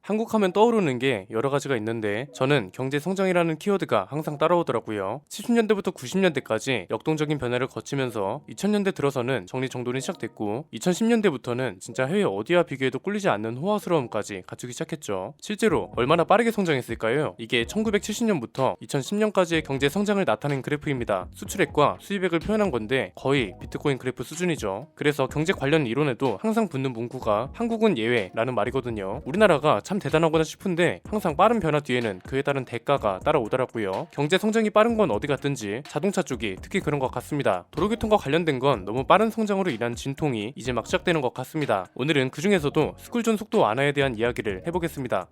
한국 하면 떠오르는 게 여러 가지가 있는데 저는 경제 성장이라는 키워드가 항상 따라오더라고요. 70년대부터 90년대까지 역동적인 변화를 거치면서 2000년대 들어서는 정리정돈이 시작됐고 2010년대부터는 진짜 해외 어디와 비교해도 꿀리지 않는 호화스러움까지 갖추기 시작했죠. 실제로 얼마나 빠르게 성장했을까요? 이게 1970년부터 2010년까지의 경제 성장을 나타낸 그래프입니다. 수출액과 수입액을 표현한 건데 거의 비트코인 그래프 수준이죠. 그래서 경제 관련 이론에도 항상 붙는 문구가 한국은 예외라는 말이거든요. 우리나라가 참 대단하구나 싶은데 항상 빠른 변화 뒤에는 그에 따른 대가가 따라오더라고요. 경제 성장이 빠른 건 어디 갔든지 자동차 쪽이 특히 그런 것 같습니다. 도로교통과 관련된 건 너무 빠른 성장으로 인한 진통이 이제 막 시작되는 것 같습니다. 오늘은 그 중에서도 스쿨존 속도 완화에 대한 이야기를 해보겠습니다.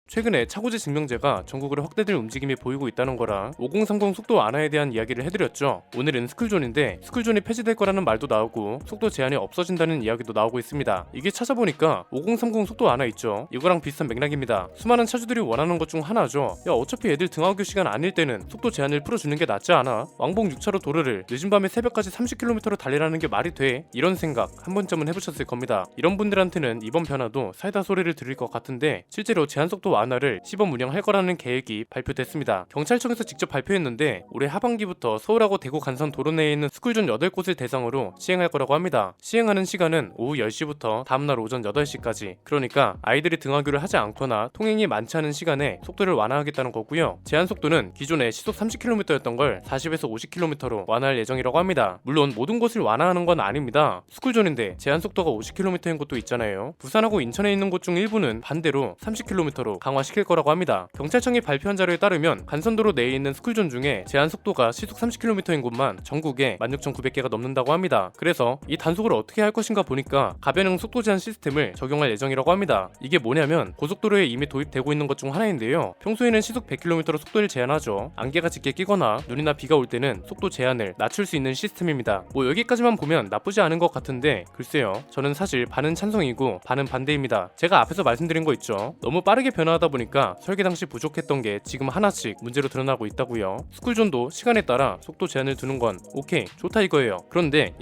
최근에 차고지 증명제가 전국으로 확대될 움직임이 보이고 있다는 거라 5030 속도 완화에 대한 이야기를 해드렸죠. 오늘은 스쿨존인데 스쿨존이 폐지될 거라는 말도 나오고 속도 제한이 없어진다는 이야기도 나오고 있습니다. 이게 찾아보니까 5030 속도 완화 있죠. 이거랑 비슷한 맥락입니다. 수많은 차주들이 원하는 것 중 하나죠. 야, 어차피 애들 등하교 시간 아닐 때는 속도 제한을 풀어주는 게 낫지 않아? 왕복 6차로 도로를 늦은 밤에 새벽까지 30km로 달리라는 게 말이 돼? 이런 생각 한 번쯤은 해보셨을 겁니다. 이런 분들한테는 이번 변화도 사이다 소리를 들을 것 같은데 실제로 제한 속도 완화를 시범 운영할 거라는 계획이 발표됐습니다. 경찰청에서 직접 발표했는데 올해 하반기부터 서울하고 대구 간선 도로 내에 있는 스쿨존 8곳을 대상으로 시행할 거라고 합니다. 시행하는 시간은 오후 10시부터 다음날 오전 8시까지. 그러니까 아이들이 등하교를 하지 않거나 통행이 많지 않은 시간에 속도를 완화하겠다는 거고요. 제한 속도는 기존에 시속 30km였던 걸 40에서 50km로 완화할 예정이라고 합니다. 물론 모든 곳을 완화하는 건 아닙니다. 스쿨존인데 제한 속도가 50km인 곳도 있잖아요. 부산하고 인천에 있는 곳 중 일부는 반대로 30km로 강화시킬 거라고 합니다. 경찰청이 발표한 자료에 따르면 간선도로 내에 있는 스쿨존 중에 제한 속도가 시속 30km인 곳만 전국에 16,900개가 넘는다고 합니다. 그래서 이 단속을 어떻게 할 것인가 보니까 가변형 속도 제한 시스템을 적용할 예정이라고 합니다. 이게 뭐냐면 고속도로에 이미 도입되고 있는 것 중 하나인데요. 평소에는 시속 100km로 속도를 제한하죠. 안개가 짙게 끼거나 눈이나 비가 올 때는 속도 제한을 낮출 수 있는 시스템입니다. 뭐 여기까지만 보면 나쁘지 않은 것 같은데 글쎄요. 저는 사실 반은 찬성이고 반은 반대입니다. 제가 앞에서 말씀드린 거 있죠. 너무 빠르게 변화하다 보니까 설계 당시 부족했던 게 지금 하나씩 문제로 드러나고 있다고요. 스쿨존도 시간에 따라 속도 제한을 두는 건 오케이 좋다 이거예요. 그런데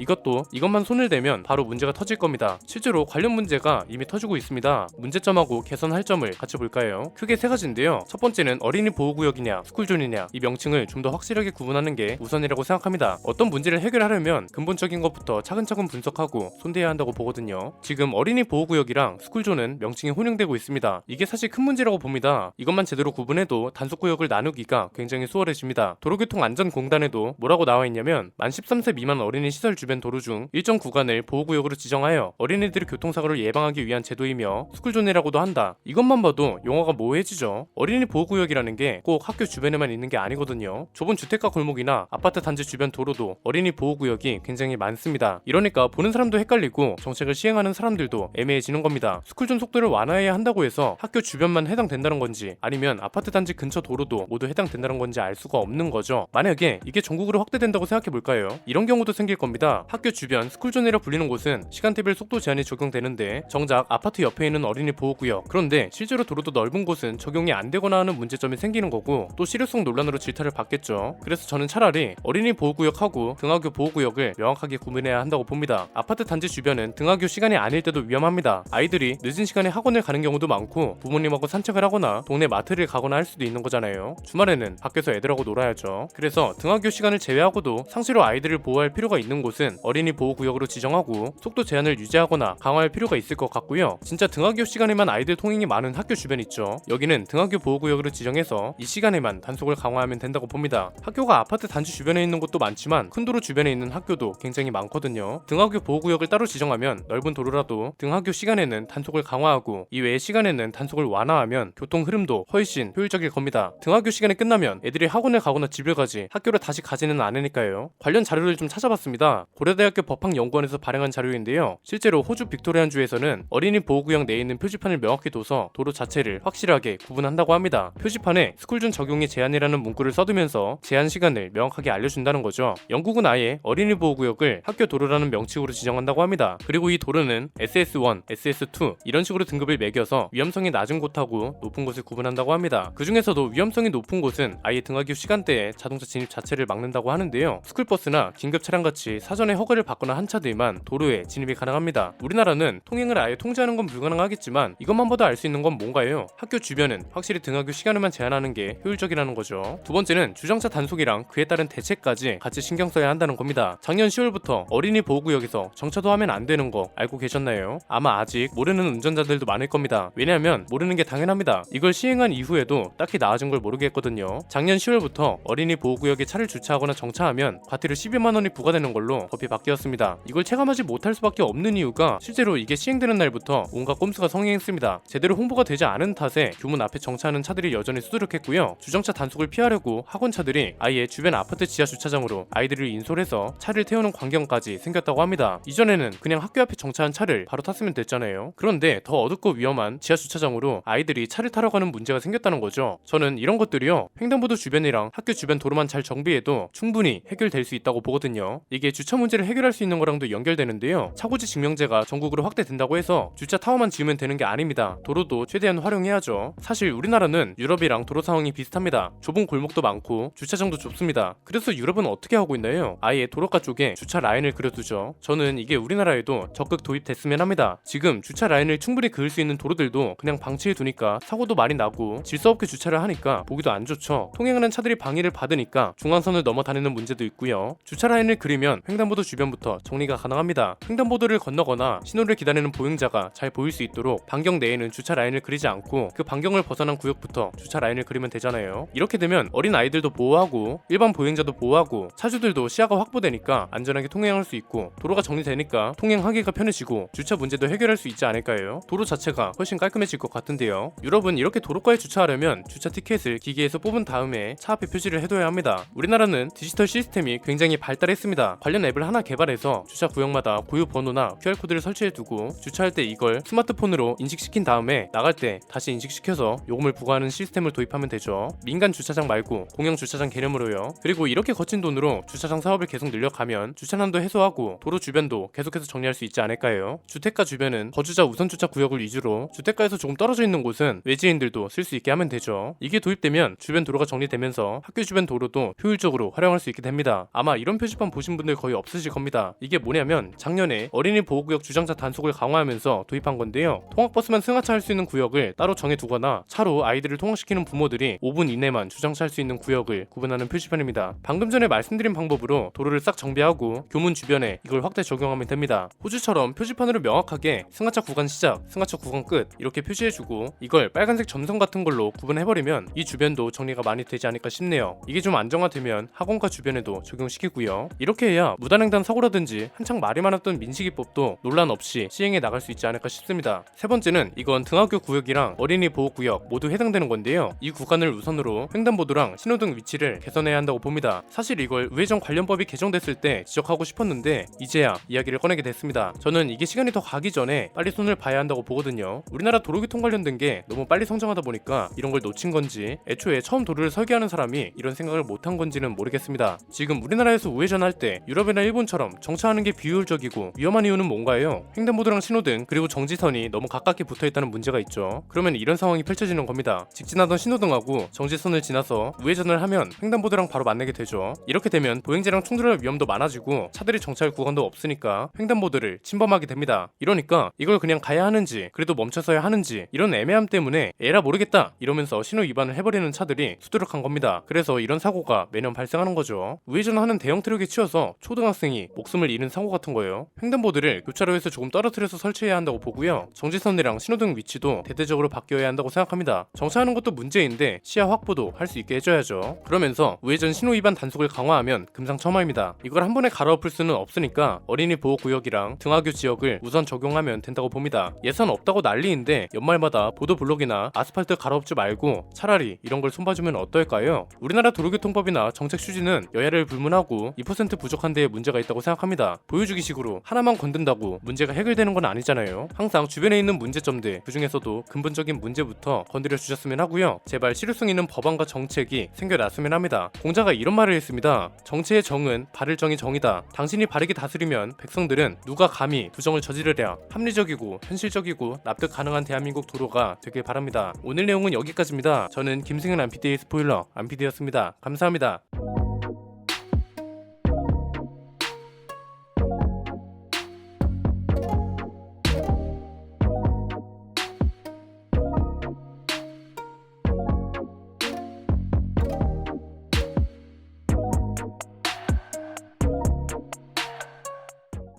이것만 손을 대면 바로 문제가 터질 겁니다. 실제로 관련 문제가 이미 터지고 있습니다. 문제점하고 개선할 점을 같이 볼까요? 크게 세 가지인데요. 첫 번째는 어린이 보호구역이냐 스쿨존이냐 이 명칭을 좀 더 확실하게 구분하는 게 우선이라고 생각합니다. 어떤 문제를 해결하려면 근본적인 것부터 차근차근 분석하고 손대야 한다고 보거든요. 지금 어린이 보호구역이랑 스쿨존은 명칭이 혼용되고 있습니다. 이게 사실 큰 문제라고 봅니다. 이것만 제대로 구분해도 단속구역을 나누기가 굉장히 수월해집니다. 도로교통안전공단에도 뭐라고 나와 있냐면 만 13세 미만 어린이 시설 주변 도로 중 일정 구간을 보호구역으로 지정하여 어린이들의 교통사고를 예방하기 위한 제도이며 스쿨존이라고도 한다. 이것만 봐도 용어가 모호해지죠. 어린이 보호구역이라는 게 꼭 학교 주변에만 있는 게 아니거든요. 좁은 주택가 골목이나 아파트 단지 주변 도로도 어린이 보호구역이 굉장히 많습니다. 이러니까 보는 사람도 헷갈리고 정책을 시행하는 사람들도 애매해지는 겁니다. 스쿨존 속도를 완화해야 한다고 해서 학교 주변만 해당된다는 건지 아니면 아파트 단지 근처 도로도 모두 해당된다는 건지 알 수가 없는 거죠. 만약에 이게 전국으로 확대된다고 생각해 볼까요? 이런 경우도 생길 겁니다. 학교 주변 스쿨존이라 불리는 곳은 시간대별 속도 제한이 적용되는데 정작 아파트 옆에 있는 어린이 보호구역 그런데 실제로 도로도 넓은 곳은 적용이 안 되거나 하는 문제점이 생기는 거고 또 실효성 논란으로 질타를 받겠죠. 그래서 저는 차라리 어린이 보호구역하고 등하교 보호구역을 명확하게 구분해야 한다고 봅니다. 아파트 단지 주변은 등하교 시간이 아닐 때도 위험합니다. 아이들이 늦은 시간에 학원을 가는 경우도 많고 부모님하고 산책을 하거나 동네 마트를 가거나 할 수도 있는 거잖아요. 주말에는 밖에서 애들하고 놀아야죠. 그래서 등하교 시간을 제외하고도 상시로 아이들을 보호할 필요가 있는 곳은 어린이 보호구역으로 지정하고 속도 제한을 유지하거나 강화할 필요가 있을 것 같고요. 진짜 등하교 시간에만 아이들 통행이 많은 학교 주변 있죠. 여기는 등하교 보호구역으로 지정해서 이 시간에만 단속을 강화하면 된다고 봅니다. 학교가 아파트 단지 주변에 있는 곳도 많지만 큰 도로 주변에 있는 학교도 굉장히 많거든요. 등하교 보호구역을 따로 지정하면 넓은 도로라도 등하교 시간에는 단속을 강화하고 이외의 시간에는 단속을 완화하면 교통 흐름도 훨씬 효율적일 겁니다. 등하교 시간이 끝나면 애들이 학원을 가거나 집을 가지 학교를 다시 가지는 않으니까요. 관련 자료를 좀 찾아봤습니다. 고려대학교 법학연구원에서 발행한 자료인데요. 실제로 호주 빅토리안주에서는 어린이 보호구역 내에 있는 표지판을 명확히 둬서 도로 자체를 확실하게 구분한다고 합니다. 표지판에 스쿨존 적용이 제한이라는 문구를 써두면서 제한 시간을 명확하게 알려준다는 거죠. 영국은 아예 어린이 보호구역을 학교 도로라는 명칭으로 지정한다고 합니다. 그리고 이 도로는 SS1, SS2 이런 식으로 등급을 매겨서 위험성이 낮은 곳하고 위험성도 높은 곳을 구분한다고 합니다. 그 중에서도 위험성이 높은 곳은 아예 등하교 시간대에 자동차 진입 자체를 막는다고 하는데요. 스쿨버스나 긴급 차량같이 사전에 허가를 받거나 한 차들만 도로에 진입이 가능합니다. 우리나라는 통행을 아예 통제하는 건 불가능하겠지만 이것만 봐도 알 수 있는 건 뭔가요? 학교 주변은 확실히 등하교 시간에만 제한하는 게 효율적이라는 거죠. 두 번째는 주정차 단속이랑 그에 따른 대책까지 같이 신경 써야 한다는 겁니다. 작년 10월부터 어린이 보호구역에서 정차도 하면 안 되는 거 알고 계셨나요? 아마 아직 모르는 운전자들도 많을 겁니다. 왜냐하면 모르는 게 당연합니다. 이걸 시행한 이후에도 딱히 나아진 걸 모르겠거든요. 작년 10월부터 어린이 보호구역에 차를 주차하거나 정차하면 과태료 12만 원이 부과되는 걸로 법이 바뀌었습니다. 이걸 체감하지 못할 수밖에 없는 이유가 실제로 이게 시행되는 날부터 온갖 꼼수가 성행했습니다. 제대로 홍보가 되지 않은 탓에 교문 앞에 정차하는 차들이 여전히 수두룩했고요. 주정차 단속을 피하려고 학원차들이 아예 주변 아파트 지하 주차장으로 아이들을 인솔해서 차를 태우는 광경까지 생겼다고 합니다. 이전에는 그냥 학교 앞에 정차한 차를 바로 탔으면 됐잖아요. 그런데 더 어둡고 위험한 지하 주차장으로 아이들이 차를 타러 가는 문제가 생겼다는 거죠. 저는 이런 것들이요, 횡단보도 주변이랑 학교 주변 도로만 잘 정비해도 충분히 해결될 수 있다고 보거든요. 이게 주차 문제를 해결할 수 있는 거랑도 연결되는데요. 차고지 증명제가 전국으로 확대된다고 해서 주차 타워만 지으면 되는 게 아닙니다. 도로도 최대한 활용해야죠. 사실 우리나라는 유럽이랑 도로 상황이 비슷합니다. 좁은 골목도 많고 주차장도 좁습니다. 그래서 유럽은 어떻게 하고 있나요? 아예 도로가 쪽에 주차 라인을 그려두죠. 저는 이게 우리나라에도 적극 도입됐으면 합니다. 지금 주차 라인을 충분히 그을 수 있는 도로들도 그냥 방치해 두니까 사고도 많이 나고 질서 없게 주차를 하니까 보기도 안 좋죠. 통행하는 차들이 방해를 받으니까 중앙선을 넘어 다니는 문제도 있고요. 주차 라인을 그리면 횡단보도 주변부터 정리가 가능합니다. 횡단보도를 건너거나 신호를 기다리는 보행자가 잘 보일 수 있도록 반경 내에는 주차 라인을 그리지 않고 그 반경을 벗어난 구역부터 주차 라인을 그리면 되잖아요. 이렇게 되면 어린 아이들도 보호하고 일반 보행자도 보호하고 차주들도 시야가 확보되니까 안전하게 통행할 수 있고 도로가 정리되니까 통행하기가 편해지고 주차 문제도 해결할 수 있지 않을까요? 도로 자체가 훨씬 깔끔해질 것 같은데요. 유럽은 이렇게 도로가에 주차하려면 주차 티켓을 기기에서 뽑은 다음에 차 앞에 표시를 해둬야 합니다. 우리나라는 디지털 시스템이 굉장히 발달했습니다. 관련 앱을 하나 개발해서 주차 구역마다 고유 번호나 QR코드를 설치해두고 주차할 때 이걸 스마트폰으로 인식시킨 다음에 나갈 때 다시 인식시켜서 요금을 부과하는 시스템을 도입하면 되죠. 민간 주차장 말고 공영 주차장 개념으로요. 그리고 이렇게 거친 돈으로 주차장 사업을 계속 늘려가면 주차난도 해소하고 도로 주변도 계속해서 정리할 수 있지 않을까요? 주택가 주변은 거주자 우선 주차 구역을 위주로, 주택가에서 조금 떨어져 있는 곳은 외지인들도 쓸 수 있게 하면 되죠. 이게 도입되면 주변 도로가 정리되면서 학교 주변 도로도 효율적으로 활용할 수 있게 됩니다. 아마 이런 표지판 보신 분들 거의 없으실 겁니다. 이게 뭐냐면 작년에 어린이 보호구역 주정차 단속을 강화하면서 도입한 건데요. 통학버스만 승하차할 수 있는 구역을 따로 정해두거나 차로 아이들을 통학시키는 부모들이 5분 이내만 주정차할 수 있는 구역을 구분하는 표지판입니다. 방금 전에 말씀드린 방법으로 도로를 싹 정비하고 교문 주변에 이걸 확대 적용하면 됩니다. 호주처럼 표지판으로 명확하게 승하차 구간 시작, 승하차 구간 끝 이렇게 표시해주고 이걸 빨간색 점선 같은 걸로 구분해버리면 이 주변도 정리가 많이 되지 않을까 싶네요. 이게 좀 안정화되면 학원가 주변에도 적용시키고요. 이렇게 해야 무단횡단 사고라든지 한창 말이 많았던 민식이법도 논란 없이 시행해 나갈 수 있지 않을까 싶습니다. 세 번째는 이건 등하교 구역이랑 어린이 보호구역 모두 해당되는 건데요. 이 구간을 우선으로 횡단보도랑 신호등 위치를 개선해야 한다고 봅니다. 사실 이걸 우회전 관련법이 개정됐을 때 지적하고 싶었는데 이제야 이야기를 꺼내게 됐습니다. 저는 이게 시간이 더 가기 전에 빨리 손을 봐야 한다고 보거든요. 우리나라 도로교통 관련된 게 너무 빨리 성장하다 보니까 이런 걸 놓친 건지 애초에 처음 도로를 설계하는 사람이 이런 생각을 못한 건지는 모르겠습니다. 지금 우리나라에서 우회전할 때 유럽이나 일본처럼 정차하는 게 비효율적이고 위험한 이유는 뭔가요? 횡단보도랑 신호등 그리고 정지선이 너무 가깝게 붙어있다는 문제가 있죠. 그러면 이런 상황이 펼쳐지는 겁니다. 직진하던 신호등하고 정지선을 지나서 우회전을 하면 횡단보도랑 바로 만나게 되죠. 이렇게 되면 보행자랑 충돌할 위험도 많아지고 차들이 정차할 구간도 없으니까 횡단보도를 침범하게 됩니다. 이러니까 이걸 그냥 가야 하는지 그래도 멈춰서야 하는지 이런 애매함 때문에 에라 모르겠다 이러면서 신호 위반을 해버리는 차들이 수두룩한 겁니다. 그래서 이런 사고가 매년 발생하는 거죠. 우회전하는 대형 트럭에 치여서 초등학생이 목숨을 잃은 사고 같은 거예요. 횡단보도를 교차로에서 조금 떨어뜨려서 설치해야 한다고 보고요. 정지선이랑 신호등 위치도 대대적으로 바뀌어야 한다고 생각합니다. 정차하는 것도 문제인데 시야 확보도 할 수 있게 해줘야죠. 그러면서 우회전 신호 위반 단속을 강화하면 금상첨화입니다. 이걸 한 번에 갈아엎을 수는 없으니까 어린이 보호구역이랑 등하교 지역을 우선 적용하면 된다고 봅니다. 예산 없다고 난리인데 연말마다 보도블록이나 아스팔트 갈아엎지 말고 차라리 이런 걸 손봐주면 어떨까요? 우리나라 도로교통법이나 정책 추진은 여야를 불문하고 2% 부족한 데에 문제가 있다고 생각합니다. 보여주기식으로 하나만 건든다고 문제가 해결되는 건 아니잖아요. 항상 주변에 있는 문제점들 그중에서도 근본적인 문제부터 건드려 주셨으면 하고요. 제발 실효성 있는 법안과 정책이 생겨났으면 합니다. 공자가 이런 말을 했습니다. 정치의 정은 바를 정이 정이다. 당신이 바르게 다스리면 백성들은 누가 감히 부정을 저지르랴. 합리적이고 현실적이고 납득 가능한 대한민국 도로가 되길 바랍니다. 오늘 내용은 여기까지입니다. 저는 김승현 안PD의 스포일러 안PD였습니다. 감사합니다.